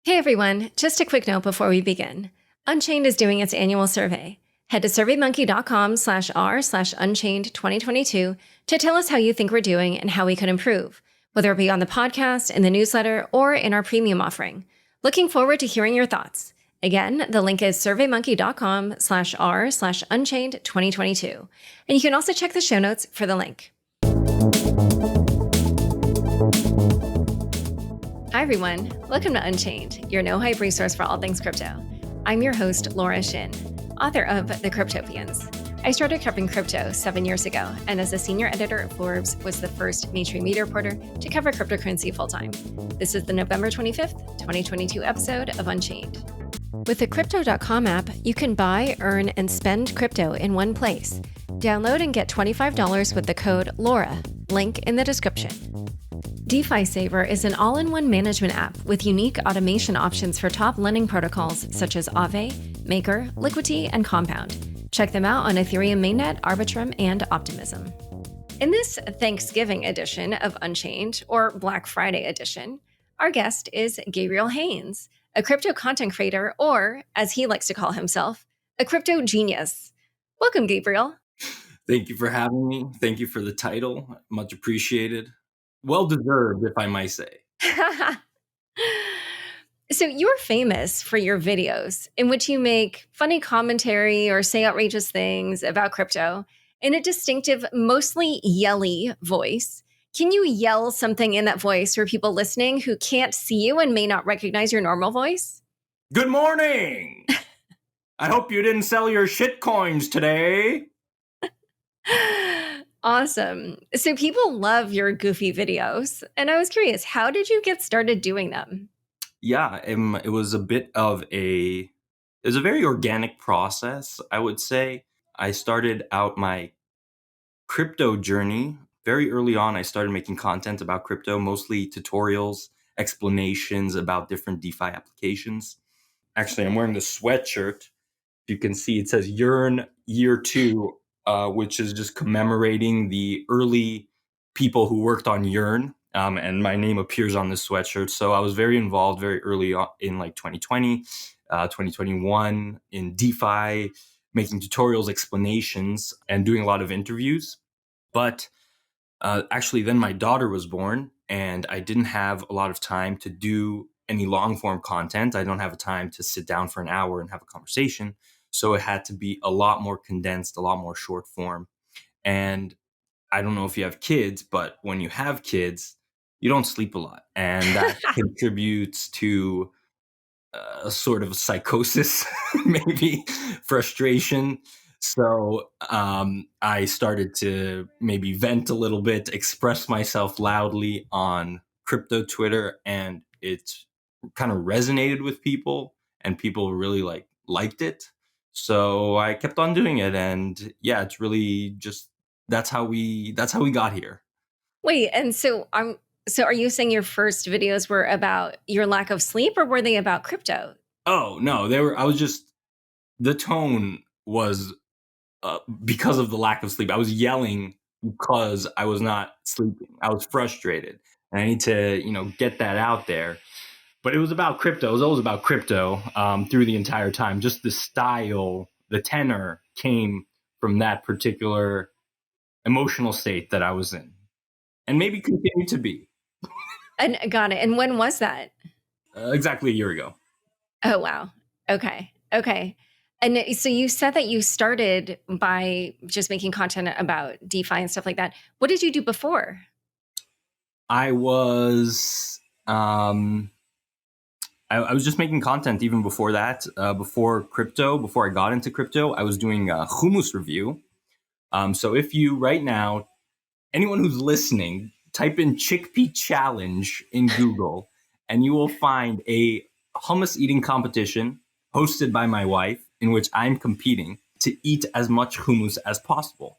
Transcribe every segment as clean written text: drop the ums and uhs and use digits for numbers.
Hey everyone, just a quick note before we begin. Unchained is doing its annual survey. Head to surveymonkey.com/r/unchained 2022 to tell us how you think we're doing and how we could improve, whether it be on the podcast, in the newsletter, or in our premium offering. Looking forward to hearing your thoughts. Again, the link is surveymonkey.com/r/unchained 2022. And you can also check the show notes for the link. Hi everyone, welcome to Unchained, your no-hype resource for all things crypto. I'm your host, Laura Shin, author of The Cryptopians. I started covering crypto 7 years ago, and as a senior editor at Forbes, was the first mainstream media reporter to cover cryptocurrency full-time. This is the November 25th, 2022 episode of Unchained. With the Crypto.com app, you can buy, earn, and spend crypto in one place. Download and get $25 with the code LAURA, link in the description. DeFi Saver is an all-in-one management app with unique automation options for top lending protocols such as Aave, Maker, Liquidity, and Compound. Check them out on Ethereum mainnet, Arbitrum, and Optimism. In this Thanksgiving edition of Unchained, or Black Friday edition, our guest is Gabriel Haines, a crypto content creator, or, as he likes to call himself, a crypto genius. Welcome, Gabriel. Thank you for having me. Thank you for the title. Much appreciated. Well-deserved, if I might say. So you're famous for your videos in which you make funny commentary or say outrageous things about crypto in a distinctive, mostly yelly voice. Can you yell something in that voice for people listening who can't see you and may not recognize your normal voice? Good morning! I hope you didn't sell your shit coins today. Awesome. So people love your goofy videos. And I was curious, how did you get started doing them? Yeah, it was a very organic process, I would say. I started out my crypto journey very early on. I started making content about crypto, mostly tutorials, explanations about different DeFi applications. Actually, I'm wearing the sweatshirt. You can see it says Yearn Year 2, which is just commemorating the early people who worked on Yearn. And my name appears on this sweatshirt. So I was very involved very early on in like 2020, 2021 in DeFi, making tutorials, explanations, and doing a lot of interviews. But actually, then my daughter was born, and I didn't have a lot of time to do any long form content. I don't have a time to sit down for an hour and have a conversation. So it had to be a lot more condensed, a lot more short form. And I don't know if you have kids, but when you have kids, you don't sleep a lot. And that contributes to a sort of psychosis, maybe frustration. So I started to maybe vent a little bit, express myself loudly on crypto Twitter, and it kind of resonated with people, and people really liked it. So I kept on doing it, and yeah, it's really just that's how we got here. Wait, and so are you saying your first videos were about your lack of sleep, or were they about crypto? Oh no, the tone was because of the lack of sleep. I was yelling because I was not sleeping. I was frustrated, and I need to get that out there. But it was about crypto. It was always about crypto through the entire time. Just the style, the tenor came from that particular emotional state that I was in, and maybe continue to be. And got it. And when was that? Exactly a year ago. Oh, wow. Okay. And so you said that you started by just making content about DeFi and stuff like that. What did you do before? I was I was just making content even before that. Before I got into crypto, I was doing a hummus review. So if you right now, anyone who's listening, type in chickpea challenge in Google, and you will find a hummus eating competition hosted by my wife, in which I'm competing to eat as much hummus as possible.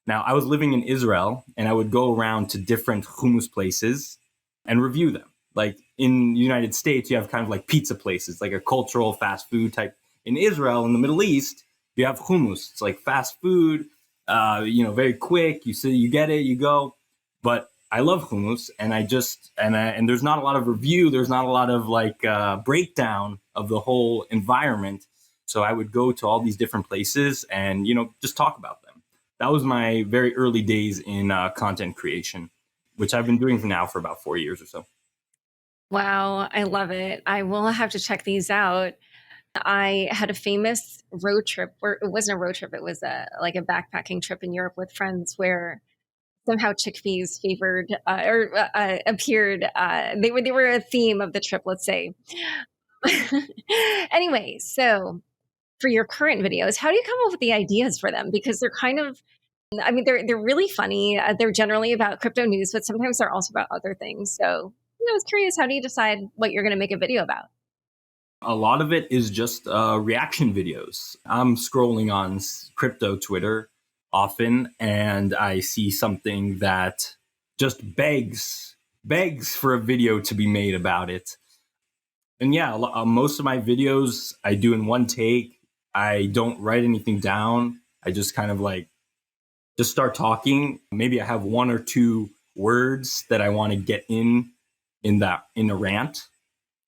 Now, I was living in Israel, and I would go around to different hummus places and review them. Like in the United States, you have kind of like pizza places, like a cultural fast food type. In Israel, in the Middle East, you have hummus. It's like fast food, very quick. You see, you get it, you go. But I love hummus, and and there's not a lot of review. There's not a lot of like breakdown of the whole environment. So I would go to all these different places and just talk about them. That was my very early days in content creation, which I've been doing now for about 4 years or so. Wow, I love it. I will have to check these out. I had a famous road trip where it wasn't a road trip, it was a backpacking trip in Europe with friends where somehow chickpeas favored appeared. They were a theme of the trip, let's say. Anyway, so for your current videos, how do you come up with the ideas for them? Because they're kind of, I mean, they're really funny. They're generally about crypto news, but sometimes they're also about other things. So, I was curious, how do you decide what you're going to make a video about? A lot of it is just reaction videos. I'm scrolling on crypto Twitter often, and I see something that just begs for a video to be made about it. And yeah, most of my videos I do in one take. I don't write anything down. I just kind of like just start talking. Maybe I have one or two words that I want to get in a rant.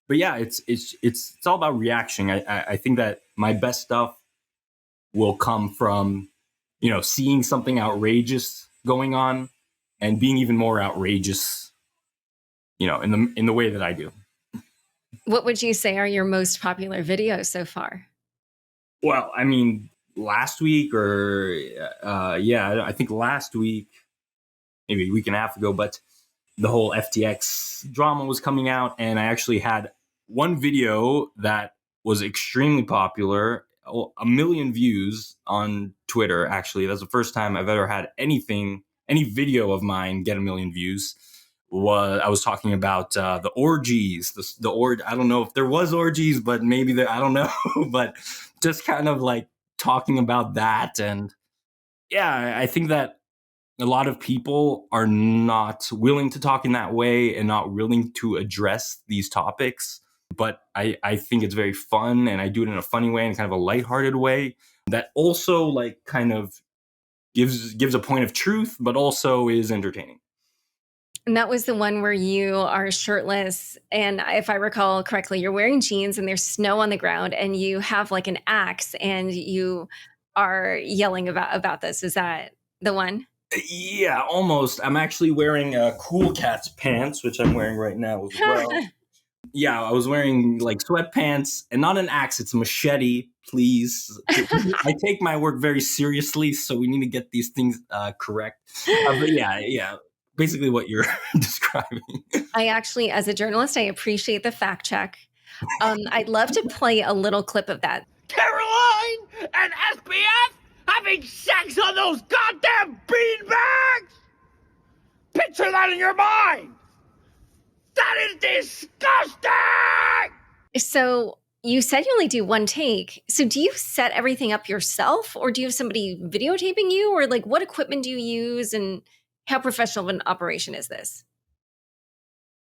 But yeah, it's all about reaction. I think that my best stuff will come from seeing something outrageous going on and being even more outrageous, in the way that I do. What would you say are your most popular videos so far? Well, I mean, last week or I think last week, maybe a week and a half ago, but the whole FTX drama was coming out, and I actually had one video that was extremely popular, 1 million views on Twitter. Actually, that's the first time I've ever had any video of mine get 1 million views. I was talking about the orgies, I don't know if there was orgies, but maybe I don't know, but just kind of like talking about that. And yeah, I think that a lot of people are not willing to talk in that way and not willing to address these topics. But I think it's very fun, and I do it in a funny way and kind of a lighthearted way that also like kind of gives a point of truth, but also is entertaining. And that was the one where you are shirtless. And if I recall correctly, you're wearing jeans and there's snow on the ground and you have like an axe and you are yelling about this. Is that the one? Yeah, almost. I'm actually wearing Cool Cat's pants, which I'm wearing right now as well. Yeah, I was wearing like sweatpants and not an axe. It's a machete, please. I take my work very seriously, so we need to get these things correct. But yeah, basically what you're describing. I actually, as a journalist, I appreciate the fact check. I'd love to play a little clip of that. Caroline and SPF having sex on those goddamn beanbags? Picture that in your mind! That is disgusting! So you said you only do one take. So do you set everything up yourself, or do you have somebody videotaping you, or like what equipment do you use, and how professional of an operation is this?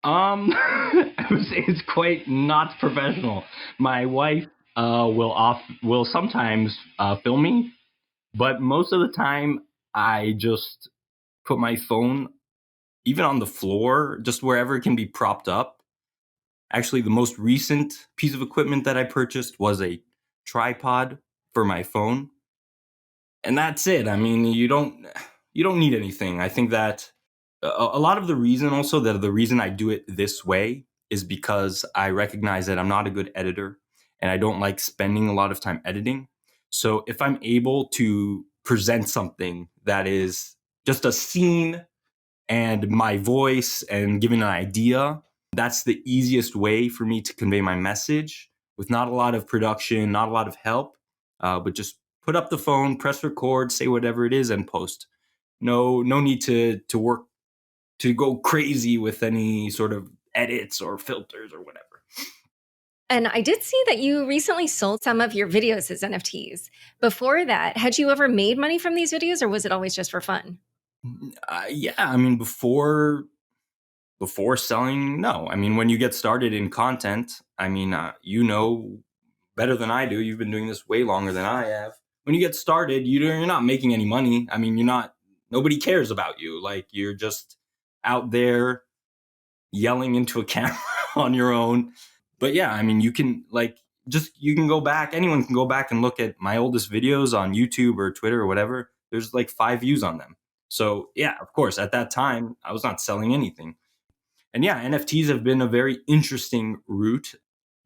I would say it's quite not professional. My wife will sometimes film me, but most of the time I just put my phone even on the floor, just wherever it can be propped up. Actually, the most recent piece of equipment that I purchased was a tripod for my phone. And that's it. I mean, you don't need anything. I think that a lot of the reason I do it this way is because I recognize that I'm not a good editor and I don't like spending a lot of time editing. So if I'm able to present something that is just a scene and my voice and giving an idea, that's the easiest way for me to convey my message with not a lot of production, not a lot of help, but just put up the phone, press record, say whatever it is, and post. No need to work to go crazy with any sort of edits or filters or whatever. And I did see that you recently sold some of your videos as NFTs. Before that, had you ever made money from these videos, or was it always just for fun? Yeah, I mean, before selling, no. I mean, when you get started in content, I mean, better than I do. You've been doing this way longer than I have. When you get started, you're not making any money. I mean, nobody cares about you. Like, you're just out there yelling into a camera on your own. But yeah, I mean, you can you can go back, anyone can go back and look at my oldest videos on YouTube or Twitter or whatever. There's like 5 views on them. So yeah, of course, at that time, I was not selling anything. And yeah, NFTs have been a very interesting route.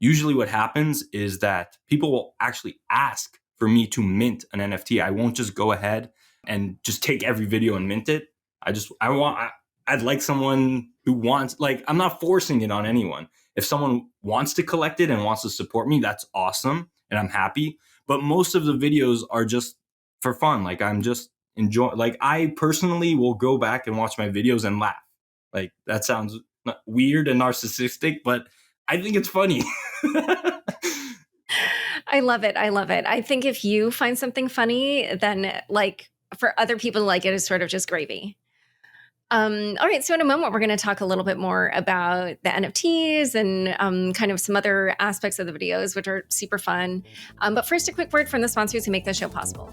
Usually what happens is that people will actually ask for me to mint an NFT. I won't just go ahead and just take every video and mint it. I'd like someone who wants, like, I'm not forcing it on anyone. If someone wants to collect it and wants to support me, that's awesome. And I'm happy. But most of the videos are just for fun. Like, I'm just enjoying, like, I personally will go back and watch my videos and laugh. Like, that sounds weird and narcissistic, but I think it's funny. I love it. I love it. I think if you find something funny, then like for other people to like it is sort of just gravy. All right. So in a moment, we're going to talk a little bit more about the NFTs and kind of some other aspects of the videos, which are super fun. But first, a quick word from the sponsors who make this show possible.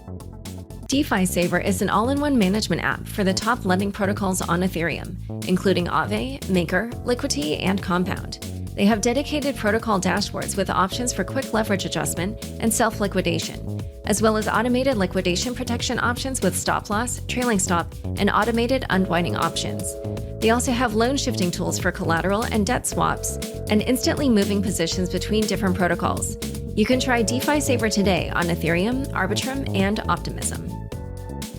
DeFi Saver is an all-in-one management app for the top lending protocols on Ethereum, including Aave, Maker, Liquidity, and Compound. They have dedicated protocol dashboards with options for quick leverage adjustment and self-liquidation, as well as automated liquidation protection options with stop loss, trailing stop, and automated unwinding options. They also have loan shifting tools for collateral and debt swaps, and instantly moving positions between different protocols. You can try DeFi Saver today on Ethereum, Arbitrum, and Optimism.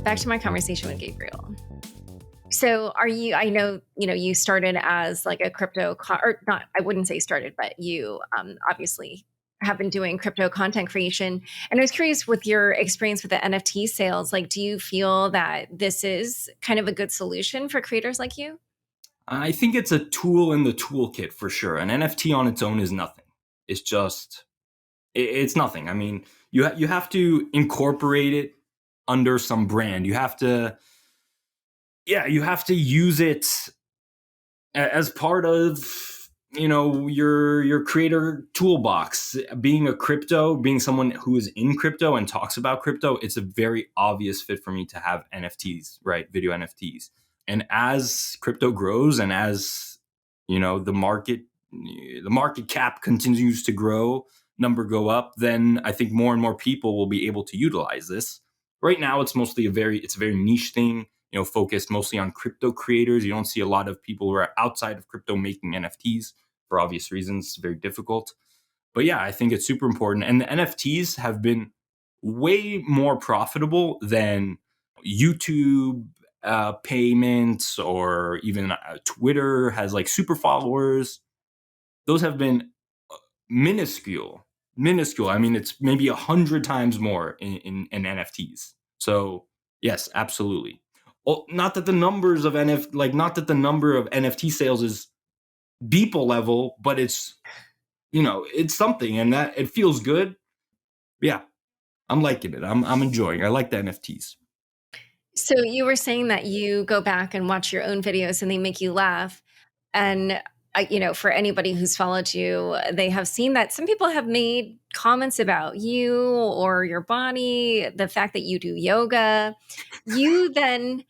Back to my conversation with Gabriel. So I know, you started as like a or not, I wouldn't say started, but you obviously have been doing crypto content creation. And I was curious with your experience with the NFT sales, like, do you feel that this is kind of a good solution for creators like you? I think it's a tool in the toolkit for sure. An NFT on its own is nothing. It's just, it's nothing. I mean, you have to incorporate it under some brand. You have to use it as part of, your creator toolbox. Being someone who is in crypto and talks about crypto, it's a very obvious fit for me to have NFTs, right? Video NFTs. And as crypto grows and as, the market cap continues to grow, number go up, then I think more and more people will be able to utilize this. Right now, it's mostly a very niche thing, focused mostly on crypto creators. You don't see a lot of people who are outside of crypto making NFTs for obvious reasons. It's very difficult. But yeah, I think it's super important. And the NFTs have been way more profitable than YouTube payments, or even Twitter has like super followers. Those have been minuscule. I mean, it's maybe 100 times more in NFTs. So yes, absolutely. Well, not that the number of NFT sales is Beeple level, but it's, it's something, and that it feels good. Yeah, I'm liking it. I'm enjoying. I like the NFTs. So you were saying that you go back and watch your own videos and they make you laugh. And for anybody who's followed you, they have seen that some people have made comments about you or your body, the fact that you do yoga. You then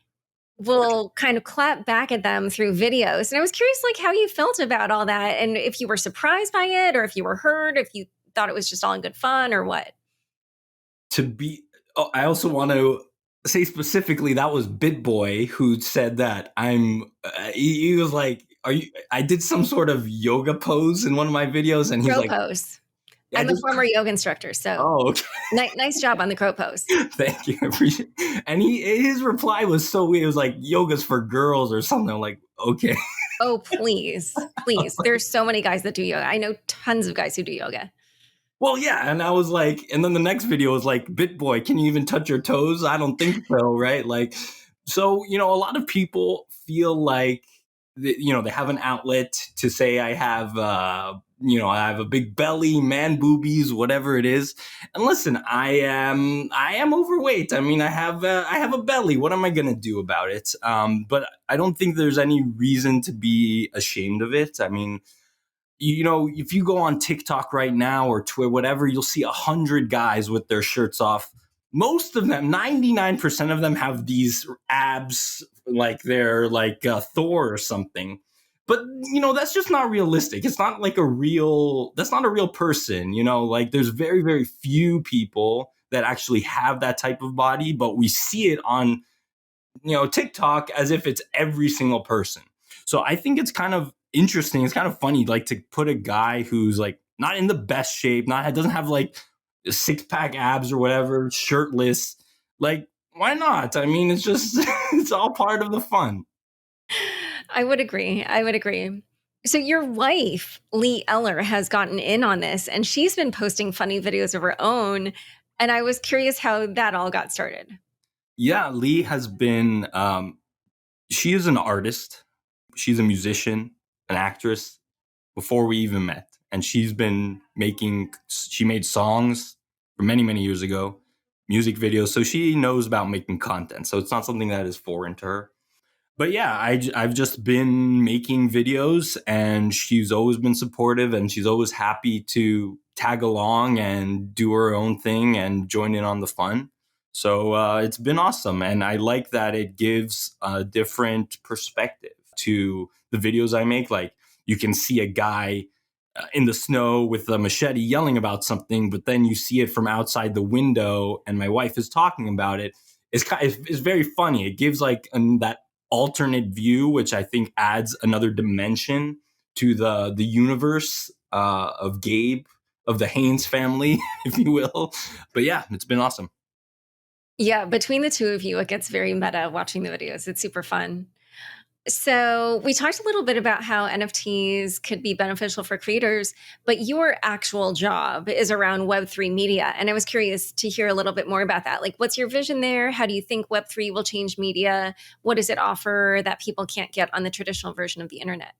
will kind of clap back at them through videos. And I was curious, like, how you felt about all that, and if you were surprised by it, or if you were hurt, if you thought it was just all in good fun, or what. I also want to say specifically that was BitBoy who said that he was like, I did some sort of yoga pose in one of my videos, and he's crow like, pose. I'm a former yoga instructor, so okay. Nice job on the crow pose. Thank you, I appreciate it. And his reply was so weird. It was like, yoga's for girls or something. I'm like, okay. Oh, please. There's so many guys that do yoga. I know tons of guys who do yoga. Well, yeah. And I was like, and then the next video was like, BitBoy, can you even touch your toes? I don't think so, right? Like, so, a lot of people feel like, they have an outlet to say I have, I have a big belly, man boobies, whatever it is. And listen, I am overweight. I mean, I have a belly. What am I going to do about it? But I don't think there's any reason to be ashamed of it. I mean, if you go on TikTok right now or Twitter, whatever, you'll see 100 guys with their shirts off. Most of them, 99% of them, have these abs like they're like Thor or something. But that's just not realistic. It's not like that's not a real person. Like there's very, very few people that actually have that type of body, but we see it on TikTok as if it's every single person. So I think it's kind of interesting. It's kind of funny, like to put a guy who's like not in the best shape, not doesn't have like 6-pack abs or whatever, shirtless. Like, why not? I mean, it's just it's all part of the fun. I would agree. I would agree. So your wife, Lee Eller, has gotten in on this and she's been posting funny videos of her own. And I was curious how that all got started. Yeah, Lee has been she is an artist. She's a musician, an actress before we even met. And she made songs for many, many years ago, music videos. So she knows about making content. So it's not something that is foreign to her. But yeah, I've just been making videos and she's always been supportive and she's always happy to tag along and do her own thing and join in on the fun. So it's been awesome. And I like that it gives a different perspective to the videos I make. Like you can see a guy in the snow with a machete yelling about something, but then you see it from outside the window and my wife is talking about it. It's very funny. It gives like that alternate view, which I think adds another dimension to the universe of Gabe, of the Haines family, if you will. But yeah, it's been awesome. Yeah, between the two of you, it gets very meta watching the videos. It's super fun. So we talked a little bit about how NFTs could be beneficial for creators, but your actual job is around Web3 media. And I was curious to hear a little bit more about that. Like, what's your vision there? How do you think Web3 will change media? What does it offer that people can't get on the traditional version of the internet?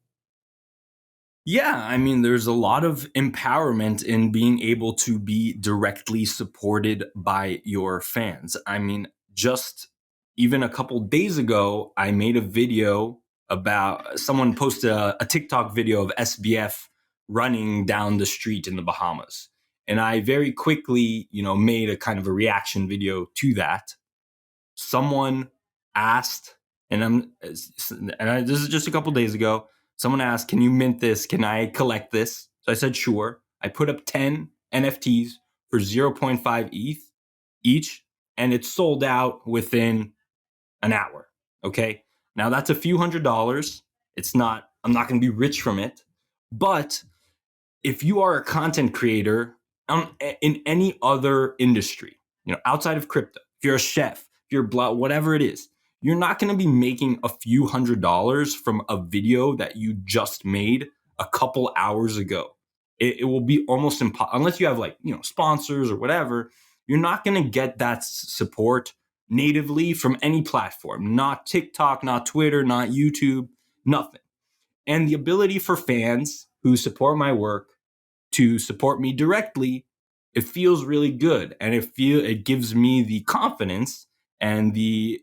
Yeah, I mean, there's a lot of empowerment in being able to be directly supported by your fans. I mean, just even a couple days ago, I made a video about someone posted a TikTok video of SBF running down the street in the Bahamas. And I very quickly, made a kind of a reaction video to that. Someone asked, this is just a couple days ago. Someone asked, "Can you mint this? Can I collect this?" So I said, "Sure." I put up 10 NFTs for 0.5 ETH each, and it sold out within an hour. Okay, now that's a few $100s. I'm not going to be rich from it, but if you are a content creator in any other industry, outside of crypto, if you're a chef, if you're whatever it is, you're not going to be making a few $100s from a video that you just made a couple hours ago. It will be almost impossible unless you have sponsors or whatever. You're not going to get that support natively from any platform, not TikTok, not Twitter, not YouTube, nothing. And the ability for fans who support my work to support me directly, it feels really good, and it gives me the confidence and the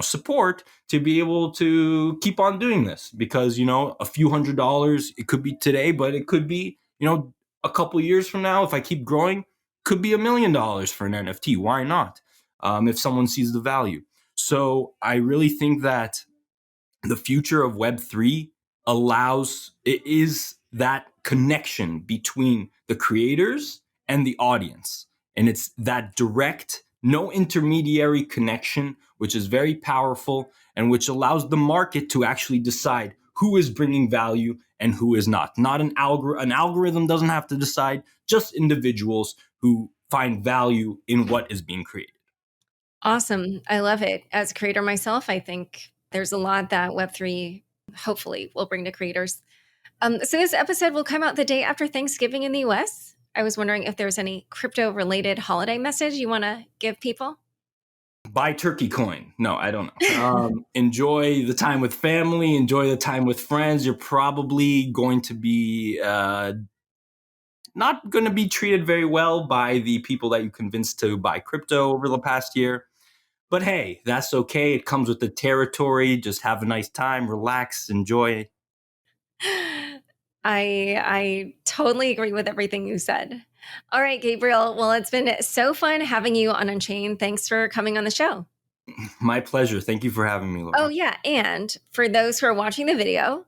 support to be able to keep on doing this, because a few $100s, it could be today, but it could be a couple years from now, if I keep growing, could be $1 million for an NFT. Why not? If someone sees the value. So I really think that the future of Web3 it is that connection between the creators and the audience. And it's that direct, no intermediary connection, which is very powerful and which allows the market to actually decide who is bringing value and who is not. Not an algorithm doesn't have to decide, just individuals who find value in what is being created. Awesome. I love it. As a creator myself, I think there's a lot that Web3 hopefully will bring to creators. So this episode will come out the day after Thanksgiving in the US. I was wondering if there's any crypto related holiday message you want to give people? Buy turkey coin. No, I don't know. Enjoy the time with family. Enjoy the time with friends. You're probably going to be not going to be treated very well by the people that you convinced to buy crypto over the past year. But hey, that's okay. It comes with the territory. Just have a nice time, relax, enjoy. I totally agree with everything you said. All right, Gabriel. Well, it's been so fun having you on Unchained. Thanks for coming on the show. My pleasure. Thank you for having me, Laura. Oh, yeah. And for those who are watching the video,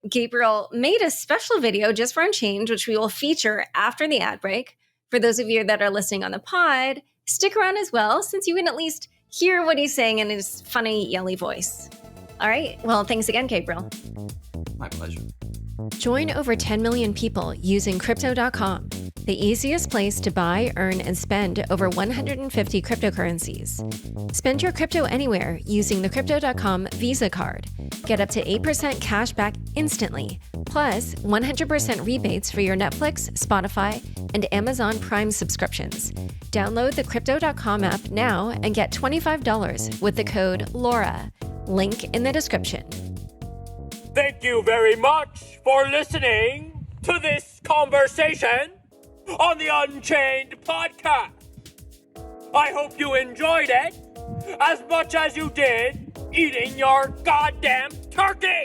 Gabriel made a special video just for Unchained, which we will feature after the ad break. For those of you that are listening on the pod, stick around as well, since you can at least hear what he's saying in his funny, yelly voice. All right. Well, thanks again, Gabriel. My pleasure. Join over 10 million people using Crypto.com, the easiest place to buy, earn, and spend over 150 cryptocurrencies. Spend your crypto anywhere using the Crypto.com Visa card. Get up to 8% cash back instantly, plus 100% rebates for your Netflix, Spotify, and Amazon Prime subscriptions. Download the Crypto.com app now and get $25 with the code LAURA. Link in the description. Thank you very much for listening to this conversation on the Unchained podcast. I hope you enjoyed it as much as you did eating your goddamn turkey.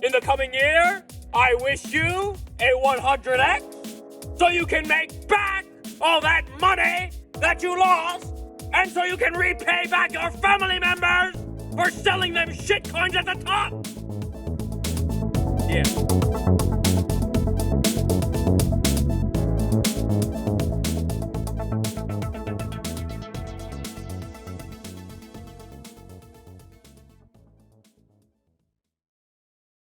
In the coming year, I wish you a 100x so you can make back all that money that you lost, and so you can repay back your family members for selling them shit coins at the top. Yeah.